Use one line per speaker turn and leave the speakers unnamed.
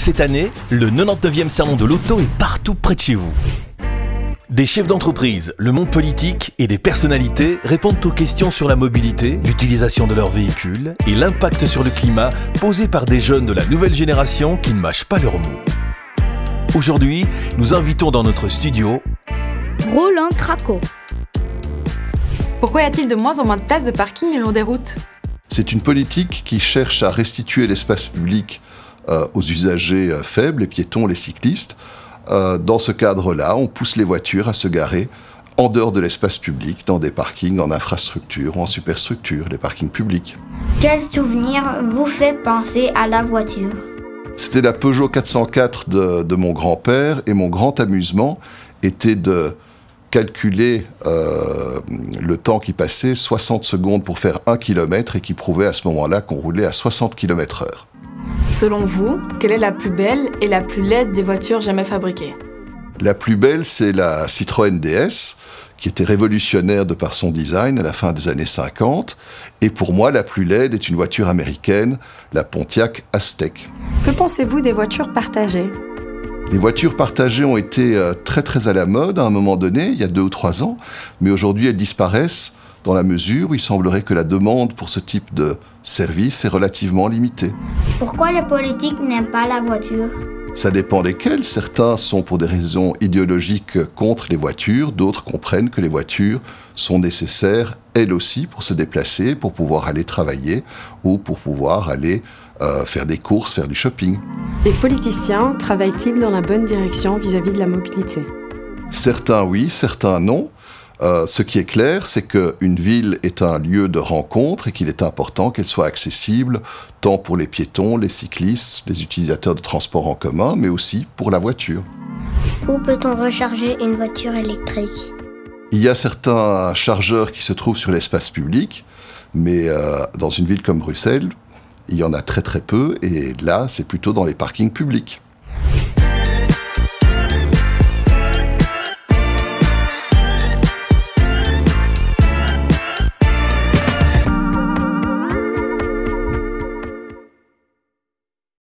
Cette année, le 99e salon de l'auto est partout près de chez vous. Des chefs d'entreprise, le monde politique et des personnalités répondent aux questions sur la mobilité, l'utilisation de leurs véhicules et l'impact sur le climat posés par des jeunes de la nouvelle génération qui ne mâchent pas leurs mots. Aujourd'hui, nous invitons dans notre studio
Roland Craco.
Pourquoi y a-t-il de moins en moins de places de parking le long des routes?
C'est une politique qui cherche à restituer l'espace public aux usagers faibles, les piétons, les cyclistes. Dans ce cadre-là, on pousse les voitures à se garer en dehors de l'espace public, dans des parkings en infrastructure ou en superstructure, les parkings publics.
Quel souvenir vous fait penser à la voiture?
C'était la Peugeot 404 de mon grand-père et mon grand amusement était de calculer le temps qui passait, 60 secondes pour faire 1 km et qui prouvait à ce moment-là qu'on roulait à 60 km/h.
Selon vous, quelle est la plus belle et la plus laide des voitures jamais fabriquées?
La plus belle, c'est la Citroën DS, qui était révolutionnaire de par son design à la fin des années 50. Et pour moi, la plus laide est une voiture américaine, la Pontiac Aztek.
Que pensez-vous des voitures partagées?
Les voitures partagées ont été très à la mode à un moment donné, il y a 2 ou 3 ans, mais aujourd'hui elles disparaissent dans la mesure où il semblerait que la demande pour ce type de service est relativement limitée.
Pourquoi les politiques n'aiment pas la voiture?
Ça dépend desquels. Certains sont pour des raisons idéologiques contre les voitures, d'autres comprennent que les voitures sont nécessaires, elles aussi, pour se déplacer, pour pouvoir aller travailler ou pour pouvoir aller faire des courses, faire du shopping.
Les politiciens travaillent-ils dans la bonne direction vis-à-vis de la mobilité?
Certains oui, certains non. Ce qui est clair, c'est qu'une ville est un lieu de rencontre et qu'il est important qu'elle soit accessible tant pour les piétons, les cyclistes, les utilisateurs de transports en commun, mais aussi pour la voiture.
Où peut-on recharger une voiture électrique?
Il y a certains chargeurs qui se trouvent sur l'espace public, mais dans une ville comme Bruxelles, il y en a très peu et là, c'est plutôt dans les parkings publics.